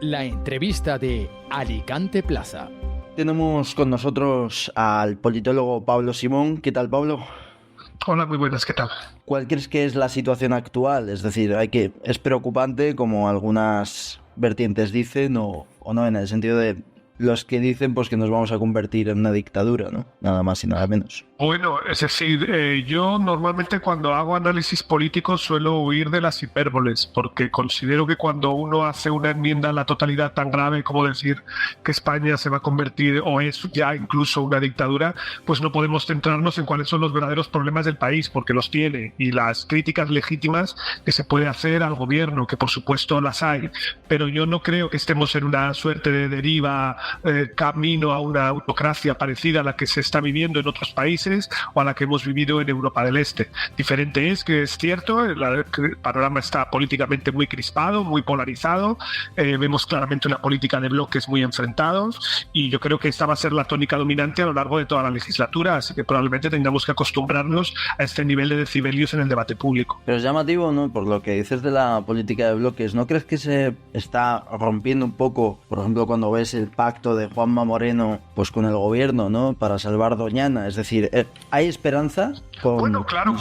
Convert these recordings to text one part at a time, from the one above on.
La entrevista de Alicante Plaza. Tenemos con nosotros al politólogo Pablo Simón. ¿Qué tal, Pablo? Hola, muy buenas, ¿qué tal? ¿Cuál crees que es la situación actual? Es decir, ¿es preocupante, como algunas vertientes dicen, o no, en el sentido de los que dicen pues que nos vamos a convertir en una dictadura, ¿no? Nada más y nada menos. Bueno, es decir, yo normalmente cuando hago análisis político suelo huir de las hipérboles, porque considero que cuando uno hace una enmienda a la totalidad tan grave como decir que España se va a convertir o es ya incluso una dictadura, pues no podemos centrarnos en cuáles son los verdaderos problemas del país, porque los tiene, y las críticas legítimas que se puede hacer al gobierno, que por supuesto las hay, pero yo no creo que estemos en una suerte de deriva camino a una autocracia parecida a la que se está viviendo en otros países o a la que hemos vivido en Europa del Este. Diferente es que es cierto, el panorama está políticamente muy crispado, muy polarizado, vemos claramente una política de bloques muy enfrentados y yo creo que esta va a ser la tónica dominante a lo largo de toda la legislatura, así que probablemente tengamos que acostumbrarnos a este nivel de decibelios en el debate público. Pero es llamativo, ¿no? Por lo que dices de la política de bloques, ¿no crees que se está rompiendo un poco, por ejemplo, cuando ves el pacto de Juanma Moreno pues con el gobierno, ¿no? Para salvar Doñana? Es decir, ¿hay esperanza? Bueno, claro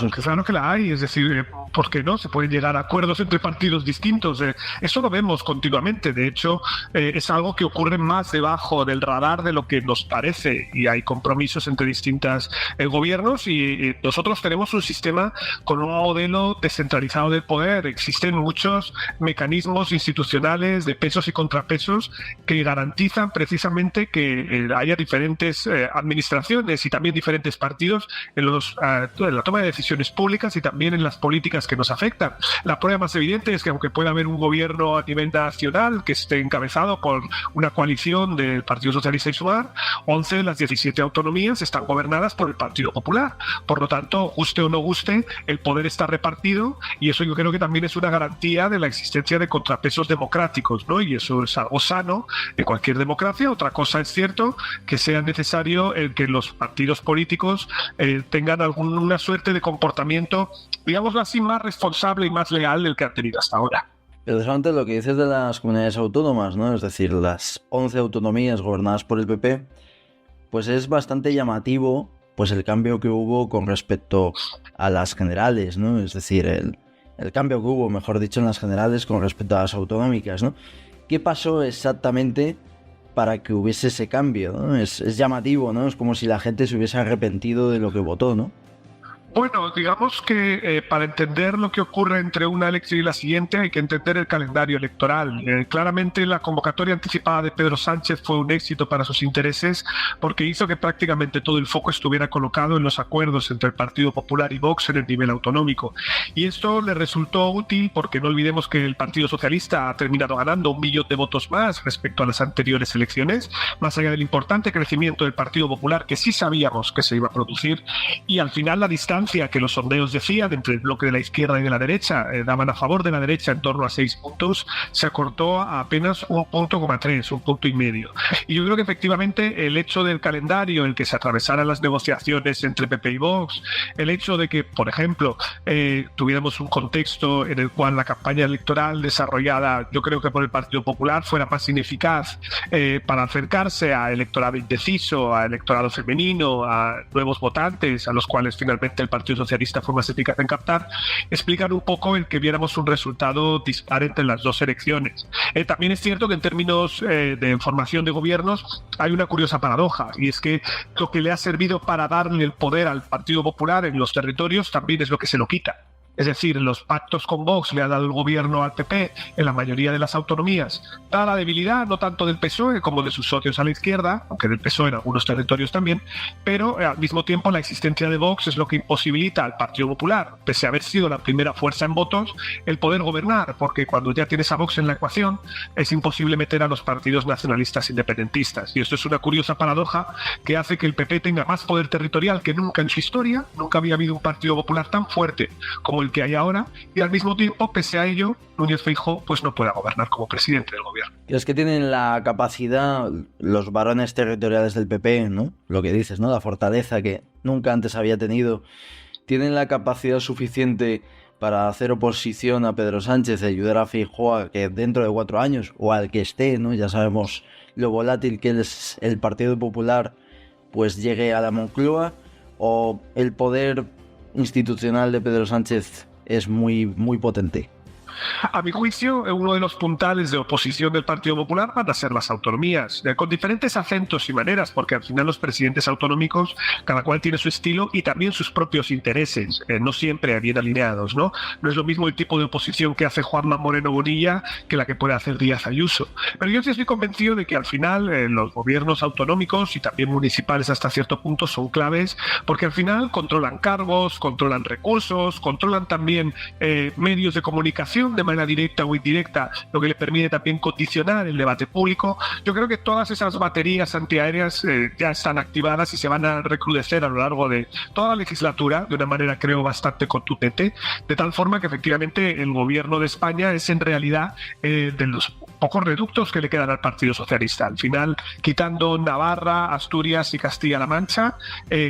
que la hay, es decir, ¿por qué no? Se pueden llegar a acuerdos entre partidos distintos, eso lo vemos continuamente, de hecho es algo que ocurre más debajo del radar de lo que nos parece y hay compromisos entre distintos gobiernos y nosotros tenemos un sistema con un modelo descentralizado del poder, existen muchos mecanismos institucionales de pesos y contrapesos que garantizan precisamente que haya diferentes administraciones y también diferentes partidos en la toma de decisiones públicas y también en las políticas que nos afectan. La prueba más evidente es que aunque pueda haber un gobierno a nivel nacional que esté encabezado por una coalición del Partido Socialista y Sumar, 11 de las 17 autonomías están gobernadas por el Partido Popular. Por lo tanto, guste o no guste, el poder está repartido y eso yo creo que también es una garantía de la existencia de contrapesos democráticos, ¿no? Y eso es algo sano en cualquier democracia. Otra cosa es cierto que sea necesario que los partidos políticos tengan alguna suerte de comportamiento, digámoslo así, más responsable y más leal del que han tenido hasta ahora. Precisamente lo que dices de las comunidades autónomas, ¿no? Es decir, las 11 autonomías gobernadas por el PP, pues es bastante llamativo pues el cambio que hubo con respecto a las generales, ¿no? Es decir, el cambio que hubo, mejor dicho, en las generales con respecto a las autonómicas, ¿no? ¿Qué pasó exactamente para que hubiese ese cambio, ¿no? Es llamativo, ¿no? Es como si la gente se hubiese arrepentido de lo que votó, ¿no? Bueno, digamos que para entender lo que ocurre entre una elección y la siguiente hay que entender el calendario electoral. Claramente la convocatoria anticipada de Pedro Sánchez fue un éxito para sus intereses porque hizo que prácticamente todo el foco estuviera colocado en los acuerdos entre el Partido Popular y Vox en el nivel autonómico. Y esto le resultó útil porque no olvidemos que el Partido Socialista ha terminado ganando 1 millón de votos más respecto a las anteriores elecciones, más allá del importante crecimiento del Partido Popular que sí sabíamos que se iba a producir, y al final la distancia que los sondeos decían entre el bloque de la izquierda y de la derecha daban a favor de la derecha en torno a 6 puntos, se acortó a apenas 1,3, 1,5 puntos. Y yo creo que efectivamente el hecho del calendario en el que se atravesaran las negociaciones entre PP y Vox, el hecho de que, por ejemplo, tuviéramos un contexto en el cual la campaña electoral desarrollada, yo creo que por el Partido Popular, fuera más ineficaz para acercarse a electorado indeciso, a electorado femenino, a nuevos votantes, a los cuales finalmente el Partido Socialista fue más eficaz en captar, explican un poco el que viéramos un resultado dispar entre las dos elecciones. También es cierto que en términos de formación de gobiernos hay una curiosa paradoja, y es que lo que le ha servido para darle el poder al Partido Popular en los territorios también es lo que se lo quita. Es decir, los pactos con Vox le ha dado el gobierno al PP en la mayoría de las autonomías. Da la debilidad no tanto del PSOE como de sus socios a la izquierda, aunque del PSOE en algunos territorios también, pero al mismo tiempo la existencia de Vox es lo que imposibilita al Partido Popular, pese a haber sido la primera fuerza en votos, el poder gobernar, porque cuando ya tienes a Vox en la ecuación es imposible meter a los partidos nacionalistas independentistas. Y esto es una curiosa paradoja que hace que el PP tenga más poder territorial que nunca en su historia. Nunca había habido un Partido Popular tan fuerte como el que hay ahora, y al mismo tiempo, pese a ello, Núñez Feijóo pues no pueda gobernar como presidente del gobierno. ¿Crees que tienen la capacidad los varones territoriales del PP, ¿no? Lo que dices, ¿no? La fortaleza que nunca antes había tenido. ¿Tienen la capacidad suficiente para hacer oposición a Pedro Sánchez y ayudar a Feijóo a que dentro de 4 años, o al que esté, ¿no? Ya sabemos lo volátil que es el Partido Popular, pues llegue a la Moncloa, o el poder institucional de Pedro Sánchez es muy, muy potente. A mi juicio, uno de los puntales de oposición del Partido Popular van a ser las autonomías, con diferentes acentos y maneras, porque al final los presidentes autonómicos, cada cual tiene su estilo y también sus propios intereses, no siempre bien alineados, ¿no? No es lo mismo el tipo de oposición que hace Juanma Moreno Bonilla que la que puede hacer Díaz Ayuso. Pero yo sí estoy convencido de que al final los gobiernos autonómicos y también municipales hasta cierto punto son claves, porque al final controlan cargos, controlan recursos, controlan también medios de comunicación de manera directa o indirecta, lo que le permite también condicionar el debate público. Yo creo que todas esas baterías antiaéreas ya están activadas y se van a recrudecer a lo largo de toda la legislatura de una manera, creo, bastante contundente, de tal forma que efectivamente el gobierno de España es en realidad de los pocos reductos que le quedan al Partido Socialista. Al final, quitando Navarra, Asturias y Castilla-La Mancha,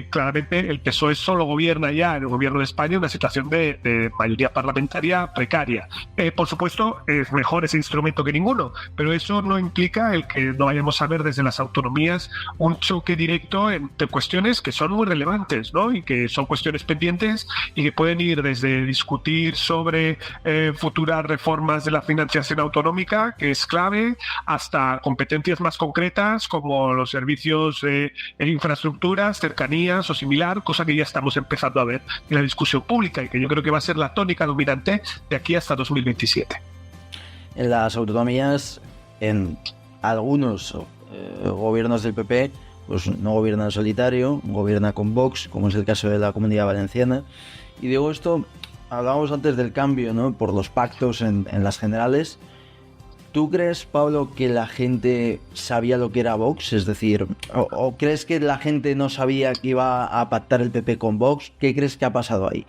claramente el PSOE solo gobierna ya en el gobierno de España una situación de mayoría parlamentaria precaria. Por supuesto, es mejor ese instrumento que ninguno, pero eso no implica el que no vayamos a ver desde las autonomías un choque directo entre cuestiones que son muy relevantes, ¿no? Y que son cuestiones pendientes y que pueden ir desde discutir sobre futuras reformas de la financiación autonómica, que es clave, hasta competencias más concretas como los servicios en infraestructuras, cercanías o similar, cosa que ya estamos empezando a ver en la discusión pública y que yo creo que va a ser la tónica dominante de aquí hasta 2027. En las autonomías, en algunos gobiernos del PP, pues no gobierna en solitario, gobierna con Vox, como es el caso de la Comunidad Valenciana. Y digo esto, hablábamos antes del cambio, ¿no? Por los pactos en las generales. ¿Tú crees, Pablo, que la gente sabía lo que era Vox? Es decir, ¿o crees que la gente no sabía que iba a pactar el PP con Vox? ¿Qué crees que ha pasado ahí?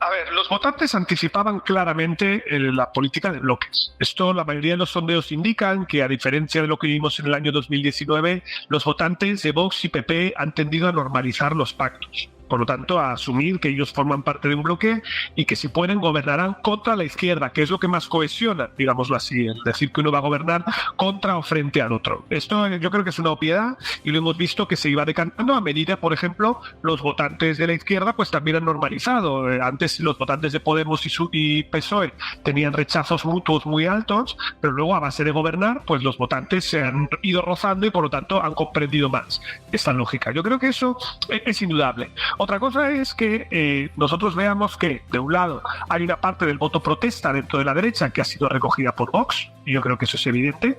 A ver, los votantes anticipaban claramente la política de bloques. Esto, la mayoría de los sondeos indican que, a diferencia de lo que vimos en el año 2019, los votantes de Vox y PP han tendido a normalizar los pactos. Por lo tanto, a asumir que ellos forman parte de un bloque y que si pueden gobernarán contra la izquierda, que es lo que más cohesiona, digámoslo así, el decir que uno va a gobernar contra o frente al otro. Esto yo creo que es una obviedad y lo hemos visto que se iba decantando a medida, por ejemplo, los votantes de la izquierda pues también han normalizado. Antes los votantes de Podemos y PSOE tenían rechazos mutuos muy altos, pero luego a base de gobernar, pues los votantes se han ido rozando y por lo tanto han comprendido más esta lógica. Yo creo que eso es indudable. Otra cosa es que nosotros veamos que, de un lado, hay una parte del voto protesta dentro de la derecha que ha sido recogida por Vox, y yo creo que eso es evidente.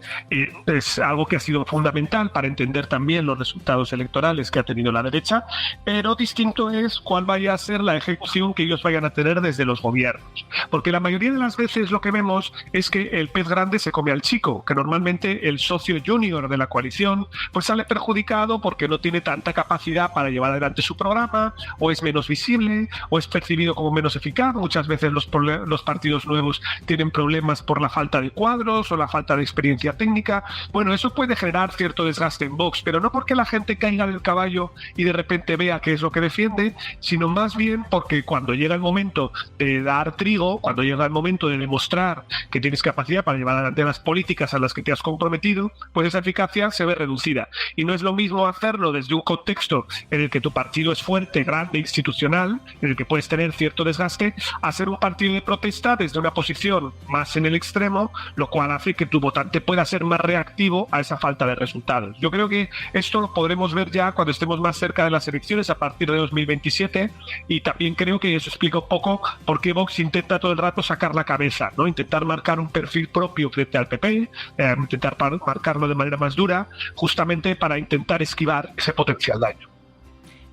Es algo que ha sido fundamental para entender también los resultados electorales que ha tenido la derecha, pero distinto es cuál vaya a ser la ejecución que ellos vayan a tener desde los gobiernos. Porque la mayoría de las veces lo que vemos es que el pez grande se come al chico, que normalmente el socio junior de la coalición pues sale perjudicado porque no tiene tanta capacidad para llevar adelante su programa, o es menos visible, o es percibido como menos eficaz. Muchas veces los partidos nuevos tienen problemas por la falta de cuadros o la falta de experiencia técnica. Bueno, eso puede generar cierto desgaste en Vox, pero no porque la gente caiga del caballo y de repente vea qué es lo que defiende, sino más bien porque cuando llega el momento de dar trigo, cuando llega el momento de demostrar que tienes capacidad para llevar adelante las políticas a las que te has comprometido, pues esa eficacia se ve reducida. Y no es lo mismo hacerlo desde un contexto en el que tu partido es fuerte, grande, institucional, en el que puedes tener cierto desgaste, a ser un partido de protesta desde una posición más en el extremo, lo cual hace que tu votante pueda ser más reactivo a esa falta de resultados. Yo creo que esto lo podremos ver ya cuando estemos más cerca de las elecciones a partir de 2027, y también creo que eso explica un poco por qué Vox intenta todo el rato sacar la cabeza, ¿no? Intentar marcar un perfil propio frente al PP, intentar marcarlo de manera más dura, justamente para intentar esquivar ese potencial daño.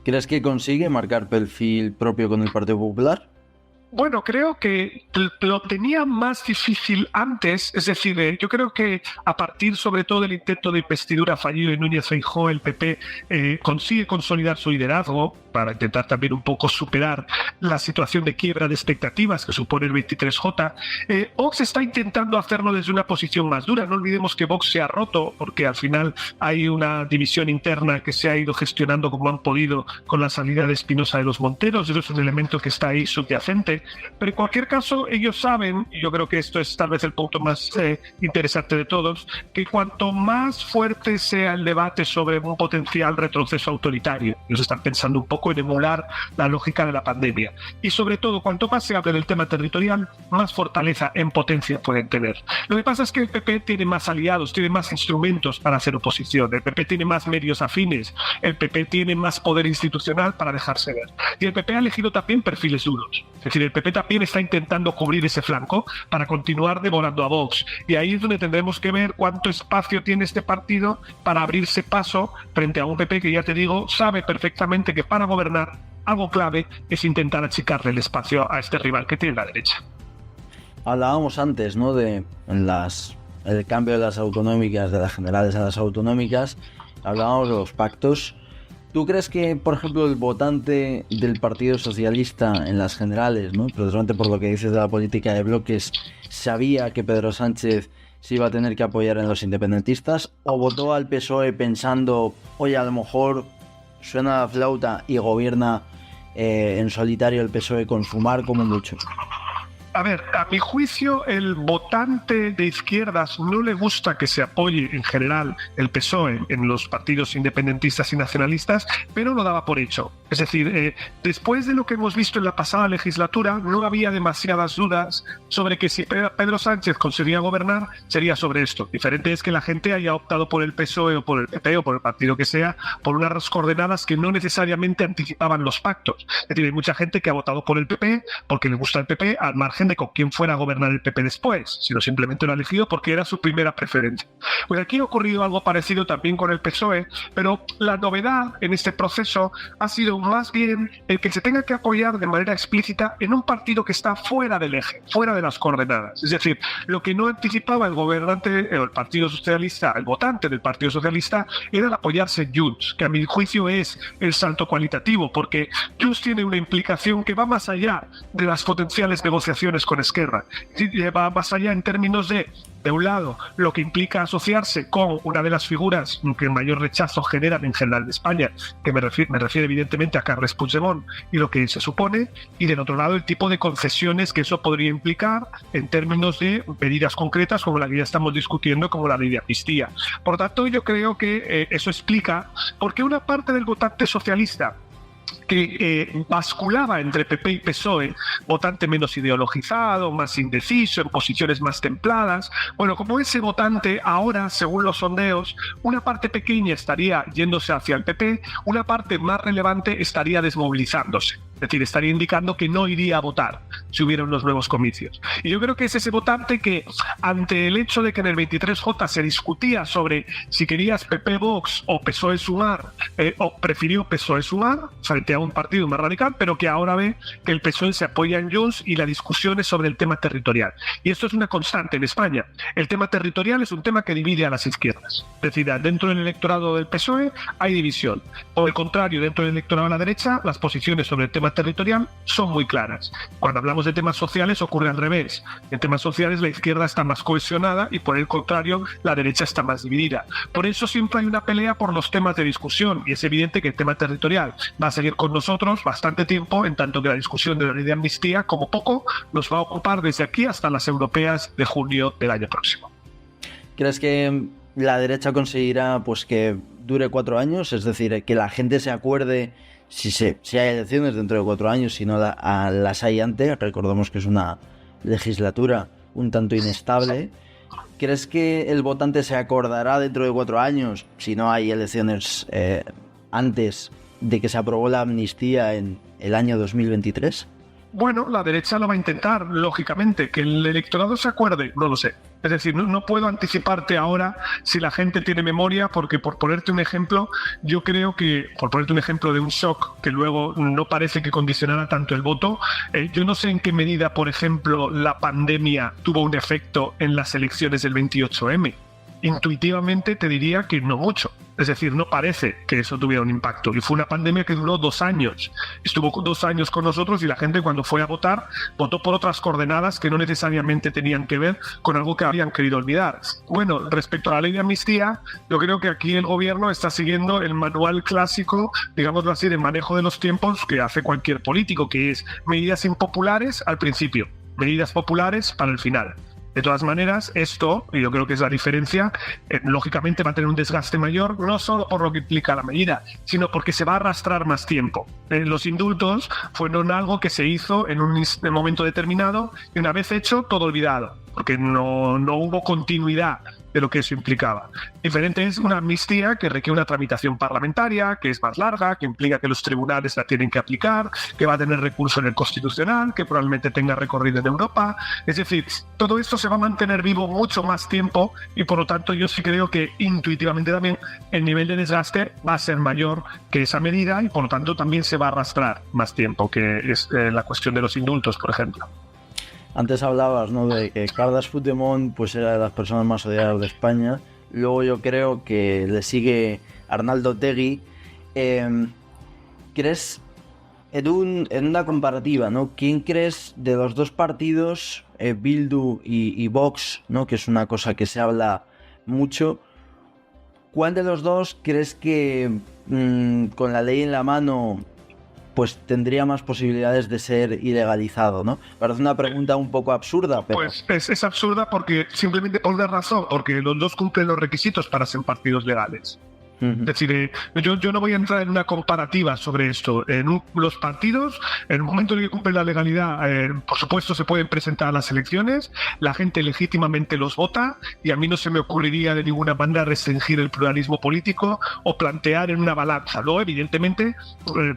¿Crees que consigue marcar perfil propio con el Partido Popular? Bueno, creo que lo tenía más difícil antes, es decir, yo creo que a partir sobre todo del intento de investidura fallido de Núñez Feijóo, el PP consigue consolidar su liderazgo para intentar también un poco superar la situación de quiebra de expectativas que supone el 23J. Vox está intentando hacerlo desde una posición más dura. No olvidemos que Vox se ha roto porque al final hay una división interna que se ha ido gestionando como han podido con la salida de Espinosa de los Monteros. Eso es un elemento que está ahí subyacente. Pero en cualquier caso, ellos saben, y yo creo que esto es tal vez el punto más interesante de todos, que cuanto más fuerte sea el debate sobre un potencial retroceso autoritario, ellos están pensando un poco en emular la lógica de la pandemia, y sobre todo, cuanto más se hable del tema territorial, más fortaleza en potencia pueden tener. Lo que pasa es que el PP tiene más aliados, tiene más instrumentos para hacer oposición, el PP tiene más medios afines, el PP tiene más poder institucional para dejarse ver. Y el PP ha elegido también perfiles duros. Es decir, el PP también está intentando cubrir ese flanco para continuar devorando a Vox. Y ahí es donde tendremos que ver cuánto espacio tiene este partido para abrirse paso frente a un PP que, ya te digo, sabe perfectamente que para gobernar algo clave es intentar achicarle el espacio a este rival que tiene la derecha. Hablábamos antes, ¿no?, de el cambio de las autonómicas, de las generales a las autonómicas. Hablábamos de los pactos. ¿Tú crees que, por ejemplo, el votante del Partido Socialista en las generales, ¿no?, precisamente por lo que dices de la política de bloques, sabía que Pedro Sánchez se iba a tener que apoyar en los independentistas, o votó al PSOE pensando, oye, a lo mejor suena la flauta y gobierna en solitario el PSOE con Sumar como mucho? A ver, a mi juicio, el votante de izquierdas no le gusta que se apoye en general el PSOE en los partidos independentistas y nacionalistas, pero lo daba por hecho. Es decir, después de lo que hemos visto en la pasada legislatura, no había demasiadas dudas sobre que si Pedro Sánchez conseguía gobernar, sería sobre esto. Diferente es que la gente haya optado por el PSOE o por el PP o por el partido que sea, por unas coordenadas que no necesariamente anticipaban los pactos. Es decir, hay mucha gente que ha votado por el PP porque le gusta el PP, al margen de con quién fuera a gobernar el PP después, sino simplemente lo ha elegido porque era su primera preferencia. Pues aquí ha ocurrido algo parecido también con el PSOE, pero la novedad en este proceso ha sido más bien el que se tenga que apoyar de manera explícita en un partido que está fuera del eje, fuera de las coordenadas. Es decir, lo que no anticipaba el gobernante o el Partido Socialista, el votante del Partido Socialista, era el apoyarse en Junts, que a mi juicio es el salto cualitativo, porque Junts tiene una implicación que va más allá de las potenciales negociaciones con Esquerra. Va más allá en términos de un lado, lo que implica asociarse con una de las figuras que mayor rechazo generan en general de España, que me refiero evidentemente a Carles Puigdemont y lo que se supone, y del otro lado el tipo de concesiones que eso podría implicar en términos de medidas concretas como la que ya estamos discutiendo, como la ley de amnistía. Por tanto, yo creo que eso explica por qué una parte del votante socialista que basculaba entre PP y PSOE, votante menos ideologizado, más indeciso, en posiciones más templadas. Bueno, como ese votante ahora, según los sondeos, una parte pequeña estaría yéndose hacia el PP, una parte más relevante estaría desmovilizándose. Es decir, estaría indicando que no iría a votar si hubiera unos nuevos comicios. Y yo creo que es ese votante que, ante el hecho de que en el 23J se discutía sobre si querías PP-Vox o PSOE-Sumar, o prefirió PSOE-Sumar frente a un partido más radical, pero que ahora ve que el PSOE se apoya en Junts y la discusión es sobre el tema territorial. Y esto es una constante en España. El tema territorial es un tema que divide a las izquierdas. Es decir, dentro del electorado del PSOE hay división. Por el contrario, dentro del electorado de la derecha, las posiciones sobre el tema territorial son muy claras. Cuando hablamos de temas sociales ocurre al revés. En temas sociales la izquierda está más cohesionada y por el contrario la derecha está más dividida. Por eso siempre hay una pelea por los temas de discusión y es evidente que el tema territorial va a seguir con nosotros bastante tiempo, en tanto que la discusión de la ley de amnistía, como poco, nos va a ocupar desde aquí hasta las europeas de junio del año próximo. ¿Crees que la derecha conseguirá pues que dure 4 años? Es decir, que la gente se acuerde si hay elecciones dentro de 4 años, si no las hay antes. Recordemos que es una legislatura un tanto inestable. ¿Crees que el votante se acordará dentro de 4 años, si no hay elecciones antes de que se aprobó la amnistía en el año 2023? Bueno, la derecha lo va a intentar, lógicamente. Que el electorado se acuerde, no lo sé. Es decir, no puedo anticiparte ahora si la gente tiene memoria, porque por ponerte un ejemplo, yo creo que, por ponerte un ejemplo de un shock que luego no parece que condicionara tanto el voto, yo no sé en qué medida, por ejemplo, la pandemia tuvo un efecto en las elecciones del 28M. intuitivamente te diría que no mucho. Es decir, no parece que eso tuviera un impacto. Y fue una pandemia que duró 2 años. Estuvo 2 años con nosotros y la gente cuando fue a votar, votó por otras coordenadas que no necesariamente tenían que ver con algo que habían querido olvidar. Bueno, respecto a la ley de amnistía, yo creo que aquí el gobierno está siguiendo el manual clásico, digámoslo así, de manejo de los tiempos que hace cualquier político, que es medidas impopulares al principio, medidas populares para el final. De todas maneras, esto, y yo creo que es la diferencia, lógicamente va a tener un desgaste mayor, no solo por lo que implica la medida, sino porque se va a arrastrar más tiempo. Los indultos fueron algo que se hizo en un momento determinado y una vez hecho, todo olvidado, porque no hubo continuidad de lo que eso implicaba. Diferente es una amnistía que requiere una tramitación parlamentaria, que es más larga, que implica que los tribunales la tienen que aplicar, que va a tener recurso en el Constitucional, que probablemente tenga recorrido en Europa. Es decir, todo esto se va a mantener vivo mucho más tiempo y por lo tanto yo sí creo que intuitivamente también el nivel de desgaste va a ser mayor que esa medida y por lo tanto también se va a arrastrar más tiempo, que es la cuestión de los indultos, por ejemplo. Antes hablabas, ¿no?, de que Carles Puigdemont pues era de las personas más odiadas de España. Luego yo creo que le sigue Arnaldo Otegi. ¿Crees, en una comparativa, ¿no?, quién crees de los dos partidos, Bildu y Vox, ¿no?, que es una cosa que se habla mucho, cuál de los dos crees que con la ley en la mano pues tendría más posibilidades de ser ilegalizado, ¿no? Parece una pregunta un poco absurda, pero... Pues es absurda porque simplemente por una razón, porque los dos cumplen los requisitos para ser partidos legales. Es decir, yo no voy a entrar en una comparativa sobre esto. Los partidos, en el momento en el que cumplen la legalidad, por supuesto se pueden presentar a las elecciones, la gente legítimamente los vota y a mí no se me ocurriría de ninguna manera restringir el pluralismo político o plantear en una balanza. Luego, evidentemente,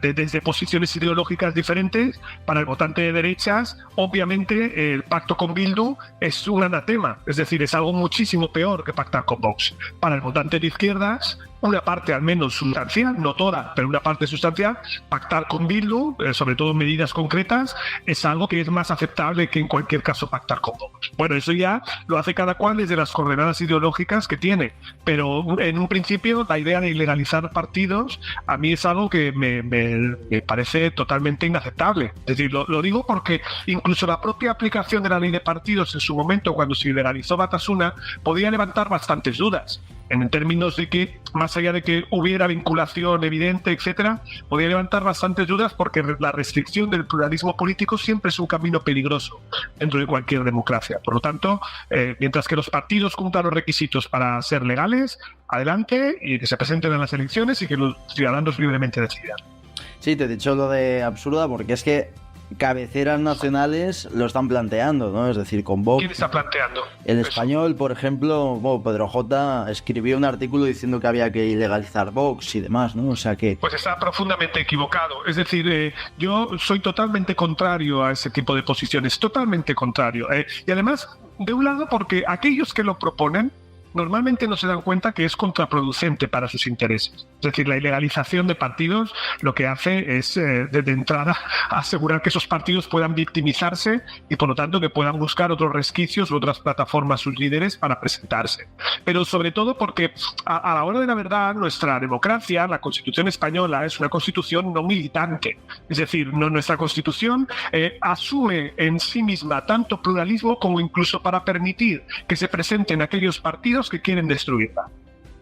desde posiciones ideológicas diferentes, para el votante de derechas, obviamente el pacto con Bildu es un anatema, es decir, es algo muchísimo peor que pactar con Vox. Para el votante de izquierdas, una parte al menos sustancial, no toda, pero una parte sustancial, pactar con Bildu, sobre todo en medidas concretas, es algo que es más aceptable que en cualquier caso pactar con Vox. Bueno, eso ya lo hace cada cual desde las coordenadas ideológicas que tiene, pero en un principio la idea de ilegalizar partidos a mí es algo que me parece totalmente inaceptable. Es decir, lo digo porque incluso la propia aplicación de la ley de partidos en su momento, cuando se ilegalizó Batasuna, podía levantar bastantes dudas. En términos de que, más allá de que hubiera vinculación evidente, etcétera, podía levantar bastantes dudas porque la restricción del pluralismo político siempre es un camino peligroso dentro de cualquier democracia. Por lo tanto, mientras que los partidos cumplan los requisitos para ser legales, adelante y que se presenten en las elecciones y que los ciudadanos libremente decidan. Sí, te he dicho lo de absurda porque es que cabeceras nacionales lo están planteando, ¿no? Es decir, con Vox. ¿Quién está planteando? El Español, por ejemplo, Pedro J. escribió un artículo diciendo que había que ilegalizar Vox y demás, ¿no? O sea que... Pues está profundamente equivocado. Es decir, yo soy totalmente contrario a ese tipo de posiciones, totalmente contrario. Y además, de un lado, porque aquellos que lo proponen normalmente no se dan cuenta que es contraproducente para sus intereses. Es decir, la ilegalización de partidos lo que hace es, de entrada, asegurar que esos partidos puedan victimizarse y, por lo tanto, que puedan buscar otros resquicios u otras plataformas sus líderes para presentarse. Pero sobre todo porque, a la hora de la verdad, nuestra democracia, la Constitución española, es una constitución no militante. Es decir, nuestra Constitución asume en sí misma tanto pluralismo como incluso para permitir que se presenten aquellos partidos que quieren destruirla.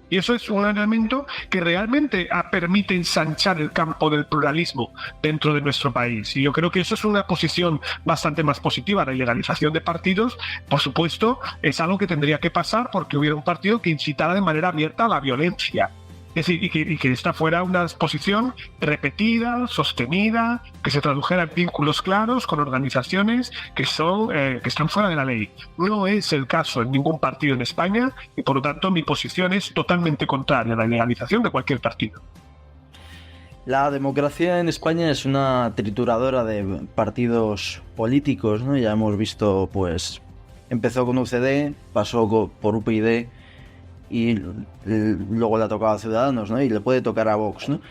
Y eso es un elemento que realmente permite ensanchar el campo del pluralismo dentro de nuestro país. Y yo creo que eso es una posición bastante más positiva. La ilegalización de partidos, por supuesto, es algo que tendría que pasar porque hubiera un partido que incitara de manera abierta a la violencia. Es decir, y que esta fuera una posición repetida, sostenida, que se tradujera en vínculos claros con organizaciones que están fuera de la ley. No es el caso en ningún partido en España y, por lo tanto, mi posición es totalmente contraria a la legalización de cualquier partido. La democracia en España es una trituradora de partidos políticos, ¿no? Ya hemos visto, pues, empezó con UCD, pasó por UPyD, y luego le ha tocado a Ciudadanos, ¿no? Y le puede tocar a Vox, ¿no?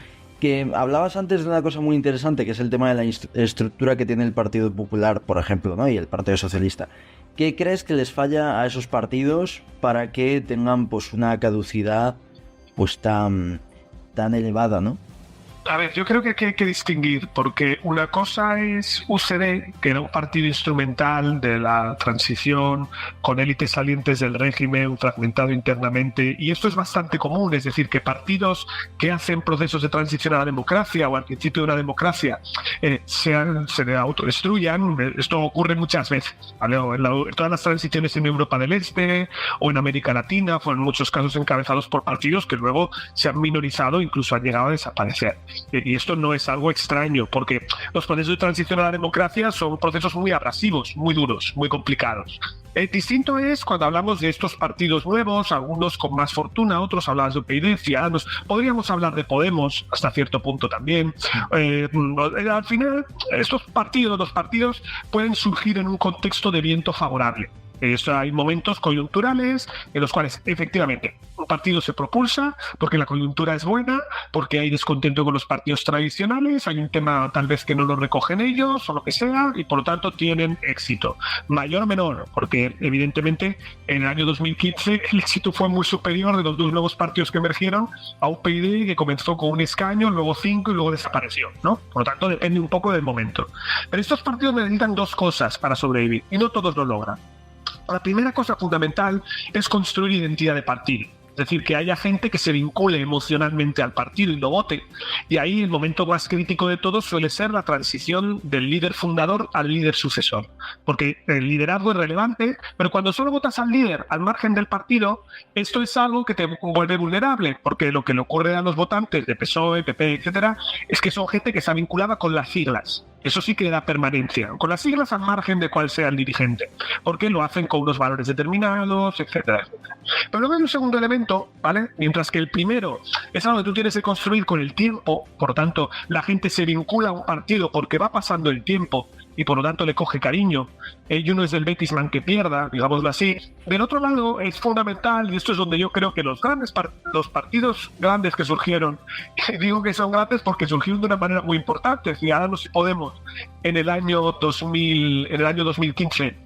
Que hablabas antes de una cosa muy interesante, que es el tema de la estructura que tiene el Partido Popular, por ejemplo, ¿no? Y el Partido Socialista. ¿qué crees que les falla a esos partidos para que tengan pues una caducidad pues tan elevada, ¿no? A ver, yo creo que aquí hay que distinguir, porque una cosa es UCD, que era un partido instrumental de la transición, con élites salientes del régimen, fragmentado internamente, y esto es bastante común, es decir, que partidos que hacen procesos de transición a la democracia o al principio de una democracia se autodestruyan. Esto ocurre muchas veces, ¿vale? En todas las transiciones en Europa del Este o en América Latina fueron en muchos casos encabezados por partidos que luego se han minorizado, incluso han llegado a desaparecer. Y esto no es algo extraño, porque los procesos de transición a la democracia son procesos muy abrasivos, muy duros, muy complicados. Distinto es cuando hablamos de estos partidos nuevos, algunos con más fortuna, otros hablamos de UPyD, Ciudadanos, podríamos hablar de Podemos hasta cierto punto también. Al final, los partidos pueden surgir en un contexto de viento favorable. Hay momentos coyunturales en los cuales efectivamente un partido se propulsa porque la coyuntura es buena, porque hay descontento con los partidos tradicionales, hay un tema tal vez que no lo recogen ellos o lo que sea, y por lo tanto tienen éxito. Mayor o menor, porque evidentemente en el año 2015 el éxito fue muy superior de los dos nuevos partidos que emergieron a UPyD, que comenzó con un escaño, luego 5 y luego desapareció, ¿no? Por lo tanto depende un poco del momento. Pero estos partidos necesitan dos cosas para sobrevivir y no todos lo logran. La primera cosa fundamental es construir identidad de partido. Es decir, que haya gente que se vincule emocionalmente al partido y lo vote. Y ahí el momento más crítico de todo suele ser la transición del líder fundador al líder sucesor. Porque el liderazgo es relevante, pero cuando solo votas al líder al margen del partido, esto es algo que te vuelve vulnerable. Porque lo que le ocurre a los votantes de PSOE, PP, etcétera, es que son gente que está vinculada con las siglas. Eso sí que da permanencia, con las siglas al margen de cuál sea el dirigente, porque lo hacen con unos valores determinados, etcétera, etcétera. Pero luego hay un segundo elemento, ¿vale? Mientras que el primero es algo que tú tienes que construir con el tiempo, por lo tanto, la gente se vincula a un partido porque va pasando el tiempo y por lo tanto le coge cariño, y uno es del Betisman que pierda, digámoslo así. Del otro lado es fundamental, y esto es donde yo creo que los partidos grandes que surgieron, digo que son grandes porque surgieron de una manera muy importante. Ciudadanos y Podemos en el año 2015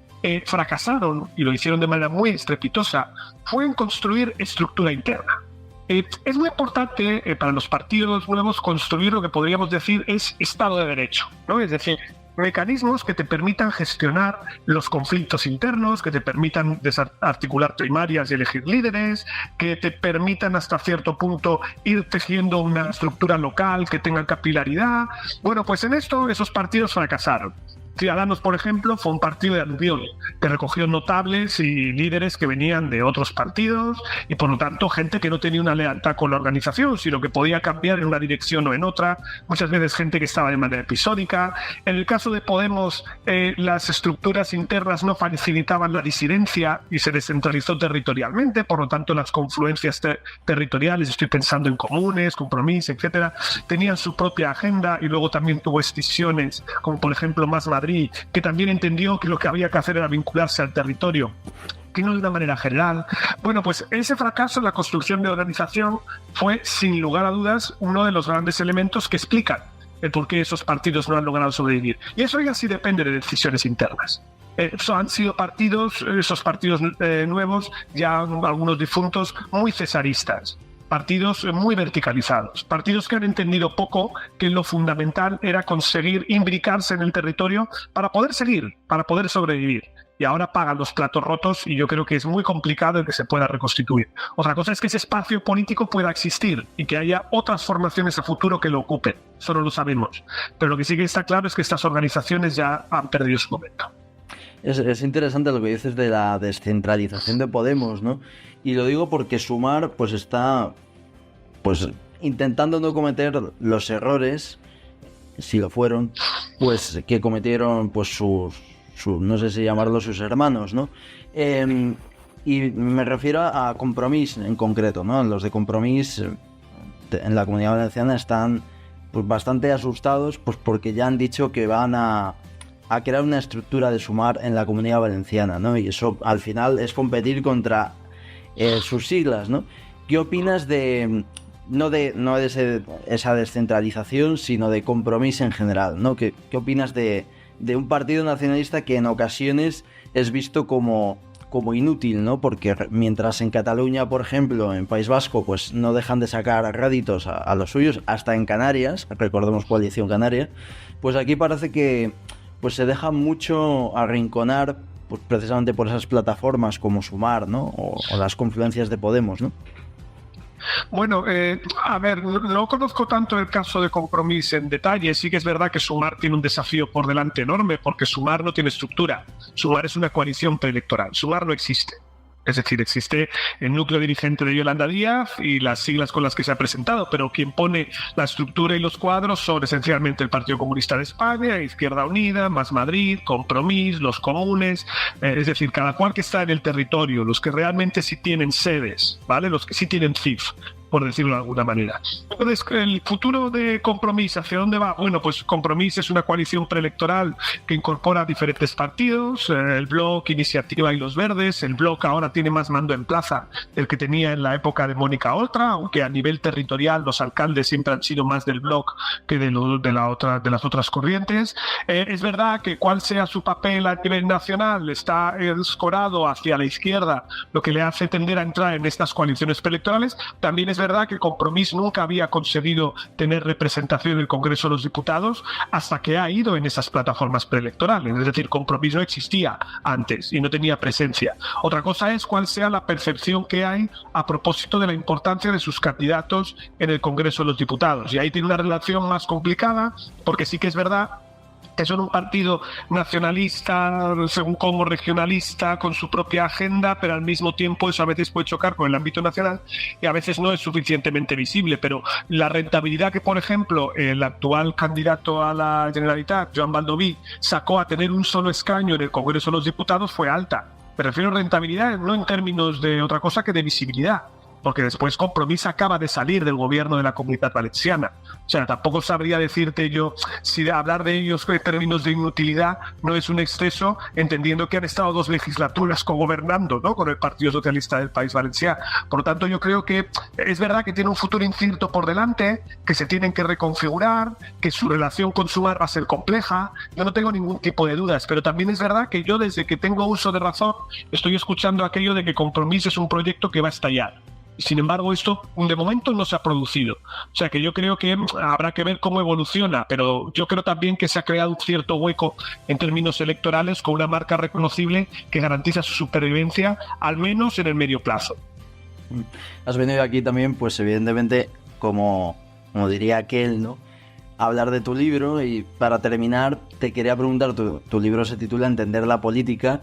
fracasaron, y lo hicieron de manera muy estrepitosa, fue en construir estructura interna. Es muy importante para los partidos nuevos construir lo que podríamos decir es Estado de Derecho, ¿no? Es decir, mecanismos que te permitan gestionar los conflictos internos, que te permitan desarticular primarias y elegir líderes, que te permitan hasta cierto punto ir tejiendo una estructura local que tenga capilaridad. Bueno, pues en esto esos partidos fracasaron. Ciudadanos, por ejemplo, fue un partido de aluvión que recogió notables y líderes que venían de otros partidos y, por lo tanto, gente que no tenía una lealtad con la organización, sino que podía cambiar en una dirección o en otra. Muchas veces gente que estaba de manera episódica. En el caso de Podemos, las estructuras internas no facilitaban la disidencia y se descentralizó territorialmente. Por lo tanto, las confluencias territoriales, estoy pensando en Comunes, Compromís, etcétera, tenían su propia agenda, y luego también tuvo escisiones, como por ejemplo Más Madrid, que también entendió que lo que había que hacer era vincularse al territorio, que no de una manera general. Bueno, pues ese fracaso en la construcción de organización fue, sin lugar a dudas, uno de los grandes elementos que explican el por qué esos partidos no han logrado sobrevivir. Y eso ya sí depende de decisiones internas. Han sido partidos, esos partidos nuevos, ya algunos difuntos, muy cesaristas. Partidos muy verticalizados, partidos que han entendido poco que lo fundamental era conseguir imbricarse en el territorio para poder seguir, para poder sobrevivir. Y ahora pagan los platos rotos, y yo creo que es muy complicado el que se pueda reconstituir. Otra cosa es que ese espacio político pueda existir y que haya otras formaciones a futuro que lo ocupen. Eso no lo sabemos. Pero lo que sí que está claro es que estas organizaciones ya han perdido su momento. Es interesante lo que dices de la descentralización de Podemos, ¿no? Y lo digo porque Sumar pues está pues intentando no cometer los errores, si lo fueron, pues que cometieron pues sus no sé si llamarlo sus hermanos, ¿no? Y me refiero a Compromís en concreto, ¿no? Los de Compromís en la Comunidad Valenciana están pues bastante asustados, pues porque ya han dicho que van a crear una estructura de Sumar en la Comunidad Valenciana, ¿no? Y eso al final es competir contra sus siglas, ¿no? ¿Qué opinas de esa descentralización, sino de Compromís en general, ¿no? ¿Qué opinas de un partido nacionalista que en ocasiones es visto como inútil, ¿no? Porque mientras en Cataluña, por ejemplo, en País Vasco, pues no dejan de sacar réditos a los suyos, hasta en Canarias, recordemos Coalición Canaria, pues aquí parece que pues se deja mucho arrinconar, pues precisamente por esas plataformas como Sumar, ¿no? O las confluencias de Podemos, ¿no? Bueno, a ver, no conozco tanto el caso de Compromís en detalle. Sí que es verdad que Sumar tiene un desafío por delante enorme, porque Sumar no tiene estructura. Sumar es una coalición preelectoral. Sumar no existe. Es decir, existe el núcleo dirigente de Yolanda Díaz y las siglas con las que se ha presentado, pero quien pone la estructura y los cuadros son esencialmente el Partido Comunista de España, Izquierda Unida, Más Madrid, Compromís, los comunes, es decir, cada cual que está en el territorio, los que realmente sí tienen sedes, ¿vale? Los que sí tienen CIF, por decirlo de alguna manera. Entonces, el futuro de Compromís, ¿hacia dónde va? Bueno, pues Compromís es una coalición preelectoral que incorpora diferentes partidos, el Bloc, Iniciativa y los Verdes. El Bloc ahora tiene más mando en plaza del que tenía en la época de Mónica Oltra, aunque a nivel territorial los alcaldes siempre han sido más del Bloc que de las otras corrientes. Es verdad que cuál sea su papel a nivel nacional está escorado hacia la izquierda, lo que le hace tender a entrar en estas coaliciones preelectorales. También es verdad que Compromís nunca había conseguido tener representación en el Congreso de los Diputados hasta que ha ido en esas plataformas preelectorales. Es decir, Compromís no existía antes y no tenía presencia. Otra cosa es cuál sea la percepción que hay a propósito de la importancia de sus candidatos en el Congreso de los Diputados. Y ahí tiene una relación más complicada, porque sí que es verdad que son un partido nacionalista, según como regionalista, con su propia agenda, pero al mismo tiempo eso a veces puede chocar con el ámbito nacional y a veces no es suficientemente visible. Pero la rentabilidad que, por ejemplo, el actual candidato a la Generalitat, Joan Baldoví, sacó a tener un solo escaño en el Congreso de los Diputados fue alta. Me refiero a rentabilidad no en términos de otra cosa que de visibilidad, porque después Compromís acaba de salir del gobierno de la Comunitat Valenciana. O sea, tampoco sabría decirte yo si hablar de ellos en términos de inutilidad no es un exceso, entendiendo que han estado 2 legislaturas cogobernando, ¿no?, con el Partido Socialista del País Valencià. Por lo tanto, yo creo que es verdad que tiene un futuro incierto por delante, que se tienen que reconfigurar, que su relación con Sumar va a ser compleja. Yo no tengo ningún tipo de dudas, pero también es verdad que yo, desde que tengo uso de razón, estoy escuchando aquello de que Compromís es un proyecto que va a estallar. Sin embargo, esto de momento no se ha producido. O sea que yo creo que habrá que ver cómo evoluciona, pero yo creo también que se ha creado un cierto hueco en términos electorales con una marca reconocible que garantiza su supervivencia, al menos en el medio plazo. Has venido aquí también, pues evidentemente, como diría aquel, ¿no?, a hablar de tu libro, y para terminar te quería preguntar, tu libro se titula Entender la política.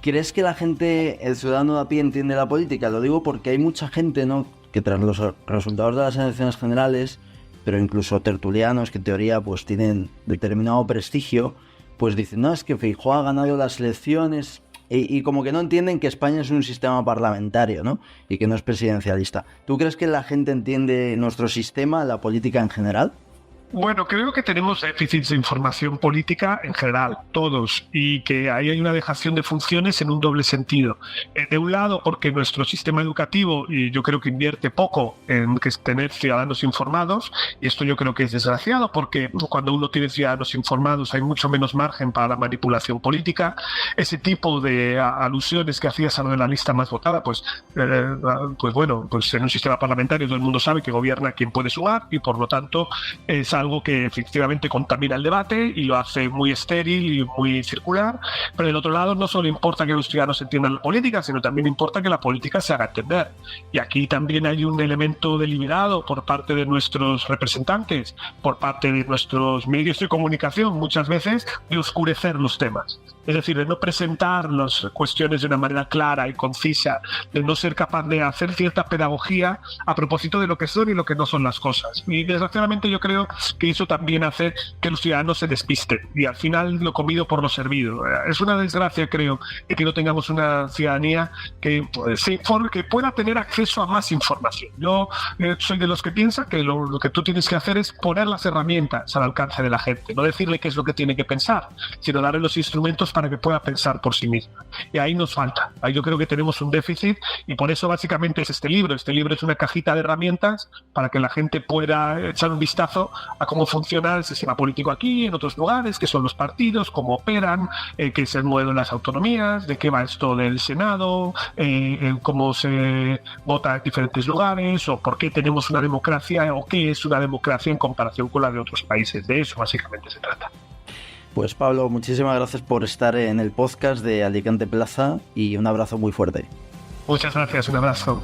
¿Crees que la gente, el ciudadano de a pie, entiende la política? Lo digo porque hay mucha gente, ¿no?, que tras los resultados de las elecciones generales, pero incluso tertulianos que en teoría pues tienen determinado prestigio, pues dicen, no, es que Feijóo ha ganado las elecciones, y como que no entienden que España es un sistema parlamentario, ¿no?, y que no es presidencialista. ¿Tú crees que la gente entiende nuestro sistema, la política en general? Bueno, creo que tenemos déficits de información política en general, todos, y que ahí hay una dejación de funciones en un doble sentido. De un lado, porque nuestro sistema educativo, y yo creo que invierte poco en tener ciudadanos informados, y esto yo creo que es desgraciado, porque cuando uno tiene ciudadanos informados hay mucho menos margen para la manipulación política. Ese tipo de alusiones que hacías a lo de la lista más votada, pues bueno, pues en un sistema parlamentario todo el mundo sabe que gobierna quien puede sumar, y por lo tanto es algo que efectivamente contamina el debate y lo hace muy estéril y muy circular. Pero del otro lado, no solo importa que los ciudadanos entiendan la política, sino también importa que la política se haga entender. Y aquí también hay un elemento deliberado por parte de nuestros representantes, por parte de nuestros medios de comunicación, muchas veces, de oscurecer los temas. Es decir, de no presentar las cuestiones de una manera clara y concisa, de no ser capaz de hacer cierta pedagogía a propósito de lo que son y lo que no son las cosas. Y desgraciadamente yo creo que eso también hace que los ciudadanos se despisten y al final lo comido por lo servido. Es una desgracia, creo, que no tengamos una ciudadanía que pueda tener acceso a más información. Yo soy de los que piensa que lo que tú tienes que hacer es poner las herramientas al alcance de la gente, no decirle qué es lo que tiene que pensar, sino darle los instrumentos para que pueda pensar por sí misma. Y ahí nos falta. Ahí yo creo que tenemos un déficit y por eso básicamente es este libro. Este libro es una cajita de herramientas para que la gente pueda echar un vistazo a cómo funciona el sistema político aquí, en otros lugares, qué son los partidos, cómo operan, qué es el modelo de las autonomías, de qué va esto del Senado, cómo se vota en diferentes lugares o por qué tenemos una democracia o qué es una democracia en comparación con la de otros países. De eso básicamente se trata. Pues Pablo, muchísimas gracias por estar en el podcast de Alicante Plaza y un abrazo muy fuerte. Muchas gracias, un abrazo.